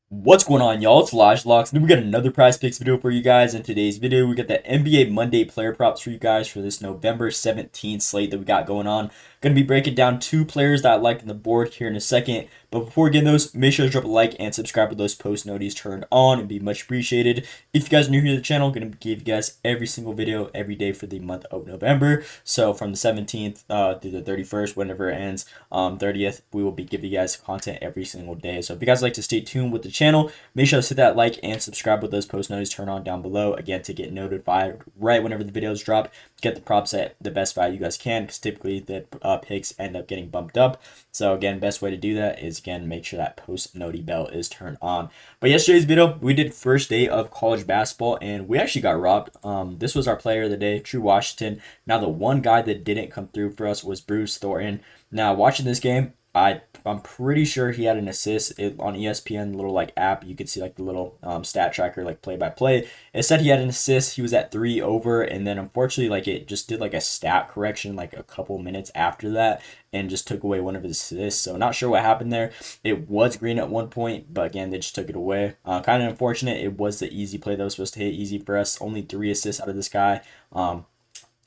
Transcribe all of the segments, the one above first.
What's going on, y'all? It's Locks. We got another prize picks video for you guys. In today's video, we got the NBA Monday player props for you guys for this November 17th slate that we got going on. Going to be breaking down two players that I like on the board here in a second. But before getting those, make sure to drop a like and subscribe with those post notifications turned on. It'd be much appreciated. If you guys are new here to the channel, I'm going to give you guys every single video every day for the month of November. So from the 17th through the 31st, whenever it ends, 30th, we will be giving you guys content every single day. So if you guys like to stay tuned with the channel, make sure to hit that like and subscribe with those post notifications turned on down below. Again, to get notified right whenever the videos drop, get the props at the best value you guys can, because typically the picks end up getting bumped up. So again, best way to do that is, again, make sure that post noti bell is turned on. But yesterday's video, we did first day of college basketball, and we actually got robbed. This was our player of the day, True Washington. Now, the one guy that didn't come through for us was Bruce Thornton. Now, watching this game, I'm pretty sure he had an assist on ESPN, the little like app. You could see like the little stat tracker, like play by play. It said he had an assist. He was at 3 over, and then unfortunately, like it just did like a stat correction like a couple minutes after that, and just took away one of his assists. So not sure what happened there. It was green at one point, but again, they just took it away. Kind of unfortunate. It was the easy play that was supposed to hit easy for us. Only 3 assists out of this guy.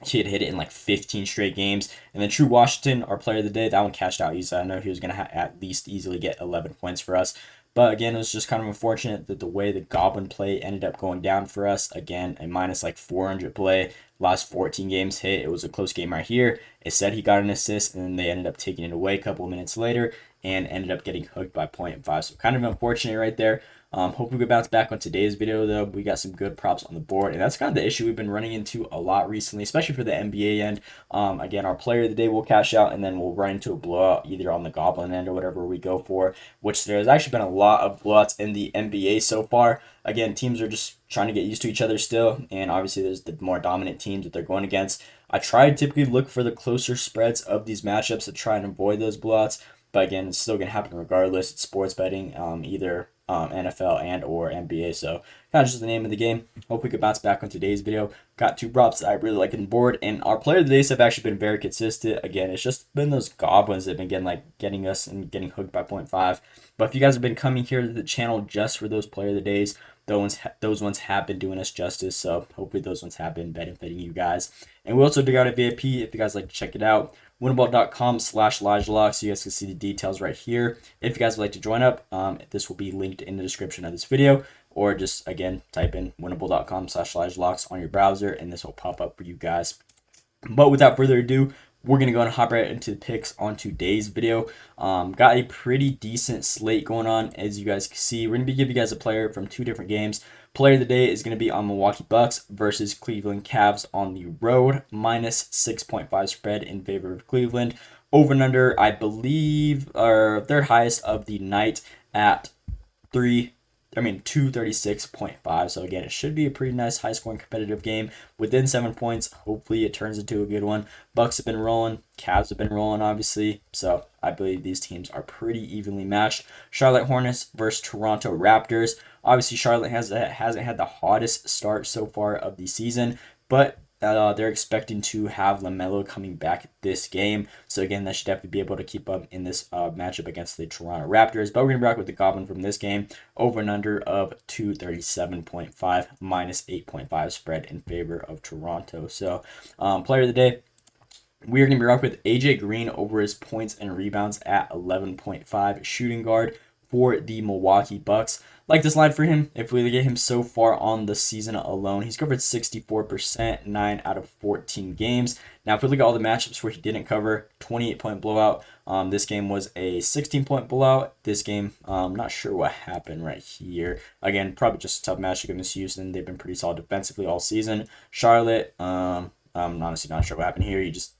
He had hit it in like 15 straight games. And then True Washington, our player of the day, that one cashed out easy. I know he was going to at least easily get 11 points for us. But again, it was just kind of unfortunate that the way the Goblin play ended up going down for us. Again, a minus like 400 play. Last 14 games hit. It was a close game right here. It said he got an assist, and then they ended up taking it away a couple of minutes later and ended up getting hooked by 0.5. So kind of unfortunate right there. Hope we can bounce back on today's video, though. We got some good props on the board, and that's kind of the issue we've been running into a lot recently, especially for the NBA end. Again, our player of the day will cash out, and then we'll run into a blowout either on the Goblin end or whatever we go for, which there's actually been a lot of blowouts in the NBA so far. Again, teams are just trying to get used to each other still, and obviously there's the more dominant teams that they're going against. I try to typically look for the closer spreads of these matchups to try and avoid those blowouts, but again, it's still going to happen regardless. It's sports betting, either NFL and or NBA. So kind of just the name of the game. Hope we could bounce back on today's video. Got two props that I really like on board, and our player of the days have actually been very consistent. Again, it's just been those goblins that have been getting us and getting hooked by 0.5. But if you guys have been coming here to the channel just for those player of the days, those ones have been doing us justice. So hopefully those ones have been benefiting you guys. And we also dig out a VIP if you guys like to check it out. Winnable.com/LodgeLock, so you guys can see the details right here. If you guys would like to join up, this will be linked in the description of this video, or just again type in winnable.com/LodgeLocks on your browser, and this will pop up for you guys. But without further ado, we're going to go and hop right into the picks on today's video. Got a pretty decent slate going on, as you guys can see. We're going to be giving you guys a player from two different games. Player of the day is going to be on Milwaukee Bucks versus Cleveland Cavs on the road. Minus 6.5 spread in favor of Cleveland. Over and under, I believe, our third highest of the night at 236.5. So again, it should be a pretty nice high scoring competitive game within 7 points. Hopefully it turns into a good one. Bucks have been rolling, Cavs have been rolling, obviously. So I believe these teams are pretty evenly matched. Charlotte Hornets versus Toronto Raptors. Obviously Charlotte hasn't had the hottest start so far of the season, but they're expecting to have LaMelo coming back this game. So again, that should definitely be able to keep up in this matchup against the Toronto Raptors. But we're going to rock with the Goblin from this game. Over and under of 237.5, minus 8.5 spread in favor of Toronto. So player of the day, we're going to be rocking with AJ Green over his points and rebounds at 11.5, shooting guard for the Milwaukee Bucks. Like this line for him, if we look at him so far on the season alone, he's covered 64%, 9 out of 14 games. Now, if we look at all the matchups where he didn't cover, 28-point blowout. This game was a 16-point blowout. This game, not sure what happened right here. Again, probably just a tough matchup against Houston. They've been pretty solid defensively all season. Charlotte, I'm honestly not sure what happened here. He just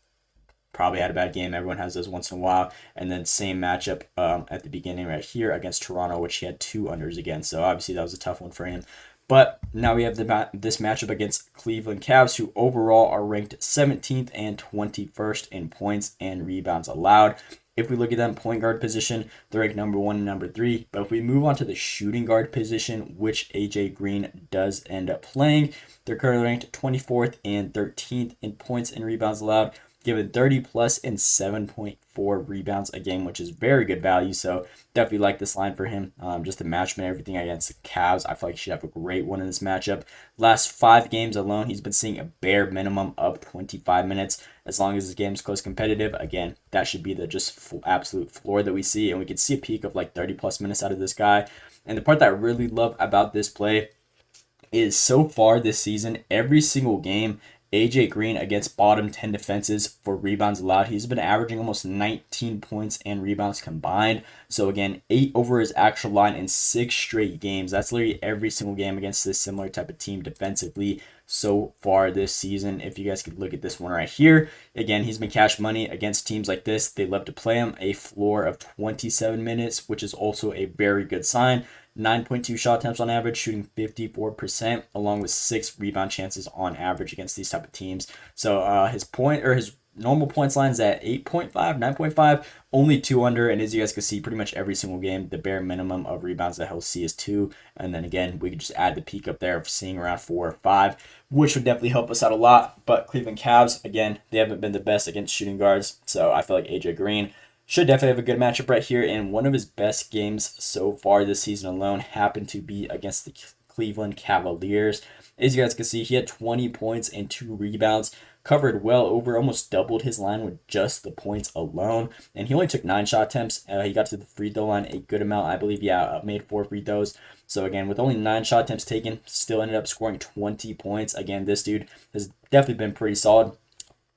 probably had a bad game. Everyone has those once in a while. And then same matchup at the beginning right here against Toronto, which he had 2 unders against. So obviously that was a tough one for him. But now we have this matchup against Cleveland Cavs, who overall are ranked 17th and 21st in points and rebounds allowed. If we look at them point guard position, they're ranked number 1 and number 3. But if we move on to the shooting guard position, which AJ Green does end up playing, they're currently ranked 24th and 13th in points and rebounds allowed. giving 30 plus and 7.4 rebounds a game, which is very good value. So definitely like this line for him. Just the matchup and everything against the Cavs, I feel like he should have a great one in this matchup. Last 5 games alone, he's been seeing a bare minimum of 25 minutes. As long as this game's close competitive, again, that should be the just absolute floor that we see, and we could see a peak of like 30 plus minutes out of this guy. And the part that I really love about this play is so far this season, every single game, AJ Green against bottom 10 defenses for rebounds allowed, he's been averaging almost 19 points and rebounds combined. So again, 8 over his actual line in 6 straight games. That's literally every single game against this similar type of team defensively so far this season. If you guys could look at this one right here, again, he's been cash money against teams like this. They love to play him a floor of 27 minutes, which is also a very good sign. 9.2 shot attempts on average, shooting 54%, along with 6 rebound chances on average against these type of teams. So his normal points line is at 8.5, 9.5, only 2 under, and as you guys can see, pretty much every single game, the bare minimum of rebounds that he'll see is 2, and then again, we could just add the peak up there of seeing around 4 or 5, which would definitely help us out a lot. But Cleveland Cavs, again, they haven't been the best against shooting guards, so I feel like AJ Green should definitely have a good matchup right here, and one of his best games so far this season alone happened to be against the Cleveland Cavaliers. As you guys can see, he had 20 points and 2 rebounds, covered well over, almost doubled his line with just the points alone, and he only took 9 shot attempts. He got to the free throw line a good amount, I believe. Made 4 free throws. So again, with only 9 shot attempts taken, still ended up scoring 20 points. Again, this dude has definitely been pretty solid,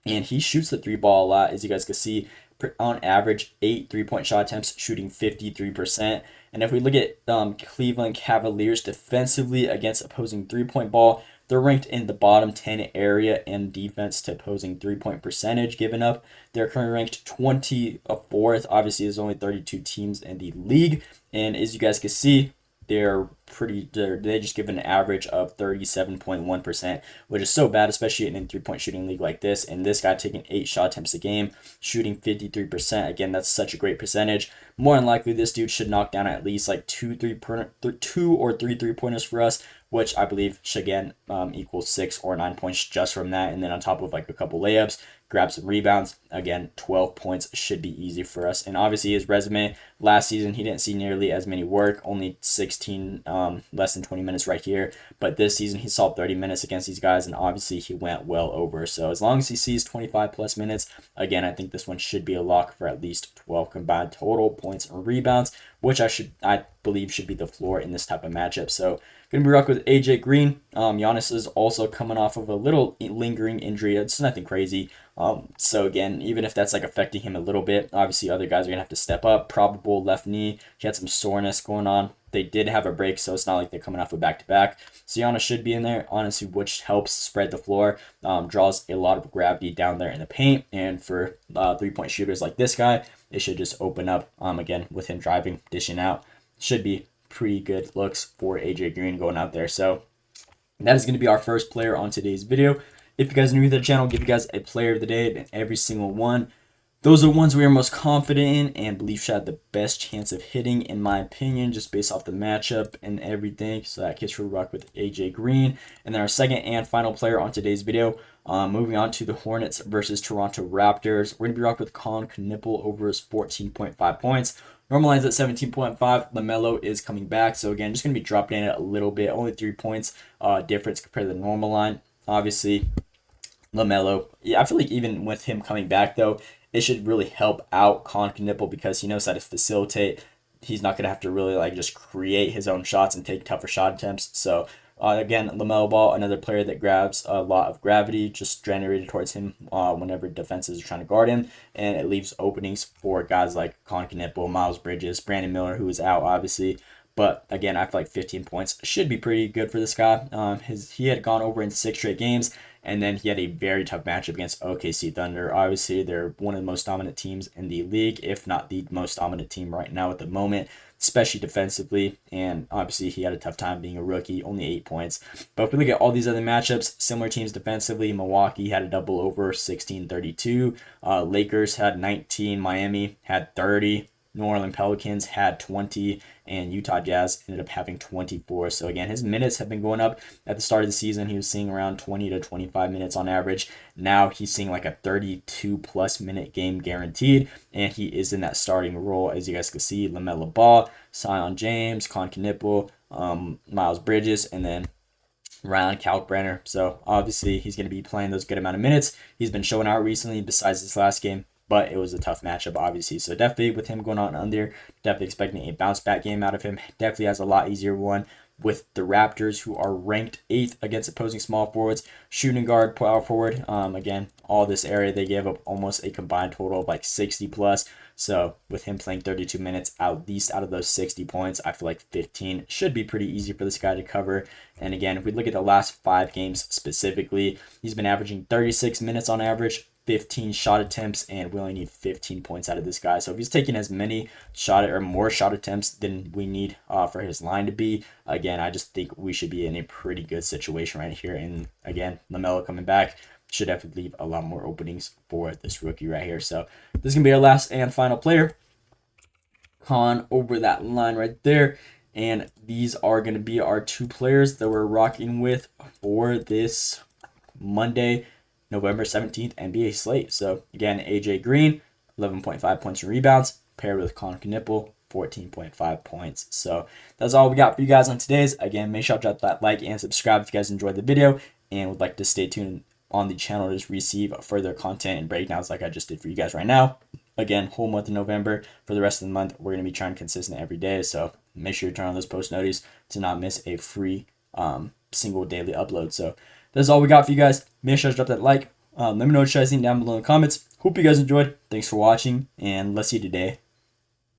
and he shoots the 3 ball a lot, as you guys can see. On average, 8 3-point shot attempts, shooting 53%. And if we look at Cleveland Cavaliers defensively against opposing 3-point ball, they're ranked in the bottom 10 area in defense to opposing 3-point percentage given up. They're currently ranked 24th. Obviously, there's only 32 teams in the league. And as you guys can see, they just give an average of 37.1%, which is so bad, especially in a 3-point shooting league like this. And this guy taking 8 shot attempts a game, shooting 53%. Again, that's such a great percentage. More than likely, this dude should knock down at least like 2 or 3 3-pointers for us, which I believe should again equal 6 or 9 points just from that. And then on top of like a couple layups, grab some rebounds. Again, 12 points should be easy for us. And obviously his resume last season, he didn't see nearly as many work, only 16, less than 20 minutes right here. But this season he saw 30 minutes against these guys, and obviously he went well over. So as long as he sees 25 plus minutes, again, I think this one should be a lock for at least 12 combined total points and rebounds, which I believe should be the floor in this type of matchup. So gonna be rock with AJ Green. Giannis is also coming off of a little lingering injury. It's nothing crazy. So again, even if that's like affecting him a little bit, obviously other guys are gonna have to step up. Probable left knee. He had some soreness going on. They did have a break, so it's not like they're coming off a back-to-back. So Giannis should be in there, honestly, which helps spread the floor, draws a lot of gravity down there in the paint, and for 3-point shooters like this guy, it should just open up, again, with him driving, dishing out. Should be pretty good looks for AJ Green going out there. So that is going to be our first player on today's video. If you guys are new to the channel, give you guys a player of the day, and every single one. Those are the ones we are most confident in and believe should have the best chance of hitting, in my opinion, just based off the matchup and everything. So that case, we'll rock with AJ Green. And then our second and final player on today's video, moving on to the Hornets versus Toronto Raptors. We're going to be rocking with Con Knipple over his 14.5 points. Normalized at 17.5. LaMelo is coming back. So again, just going to be dropping in a little bit. Only 3 points difference compared to the normal line. Obviously, LaMelo, yeah, I feel like even with him coming back, though, it should really help out Con Knipple because he knows how to facilitate. He's not going to have to really like just create his own shots and take tougher shot attempts. So again, LaMelo Ball, another player that grabs a lot of gravity just generated towards him whenever defenses are trying to guard him, and it leaves openings for guys like Con Knipple, Miles Bridges, Brandon Miller, who is out obviously. But again, I feel like 15 points should be pretty good for this guy. He had gone over in 6 straight games, and then he had a very tough matchup against OKC Thunder. Obviously, they're one of the most dominant teams in the league, if not the most dominant team right now at the moment, especially defensively. And obviously, he had a tough time being a rookie, only 8 points. But if we look at all these other matchups, similar teams defensively, Milwaukee had a double over 16-32. Lakers had 19. Miami had 30. New Orleans Pelicans had 20, and Utah Jazz ended up having 24. So again, his minutes have been going up. At the start of the season, he was seeing around 20 to 25 minutes on average. Now he's seeing like a 32 plus minute game guaranteed, and he is in that starting role. As you guys can see, LaMelo Ball, Zion James, Con Knipple, Miles Bridges, and then Ryan Kalkbrenner. So obviously he's going to be playing those good amount of minutes. He's been showing out recently besides this last game, but it was a tough matchup, obviously. So definitely with him going on under, definitely expecting a bounce back game out of him. Definitely has a lot easier one with the Raptors, who are ranked 8th against opposing small forwards, shooting guard, power forward. Again, all this area, they gave up almost a combined total of like 60 plus. So with him playing 32 minutes, at least out of those 60 points, I feel like 15 should be pretty easy for this guy to cover. And again, if we look at the last 5 games specifically, he's been averaging 36 minutes on average, 15 shot attempts, and we only need 15 points out of this guy. So if he's taking as many shot or more shot attempts than we need for his line to be, again, I just think we should be in a pretty good situation right here. And again, LaMelo coming back should definitely leave a lot more openings for this rookie right here. So this is going to be our last and final player. Con over that line right there. And these are going to be our 2 players that we're rocking with for this Monday, November 17th NBA slate. So again, AJ Green, 11.5 points and rebounds, paired with Con Knipple, 14.5 points. So that's all we got for you guys on today's. Again, make sure to drop that like and subscribe if you guys enjoyed the video and would like to stay tuned on the channel to receive further content and breakdowns like I just did for you guys right now. Again, whole month of November. For the rest of the month, we're going to be trying consistent every day. So make sure you turn on those post notices to not miss a free single daily upload. So that's all we got for you guys. Make sure to drop that like. Let me know what you guys think down below in the comments. Hope you guys enjoyed. Thanks for watching, and let's see you today.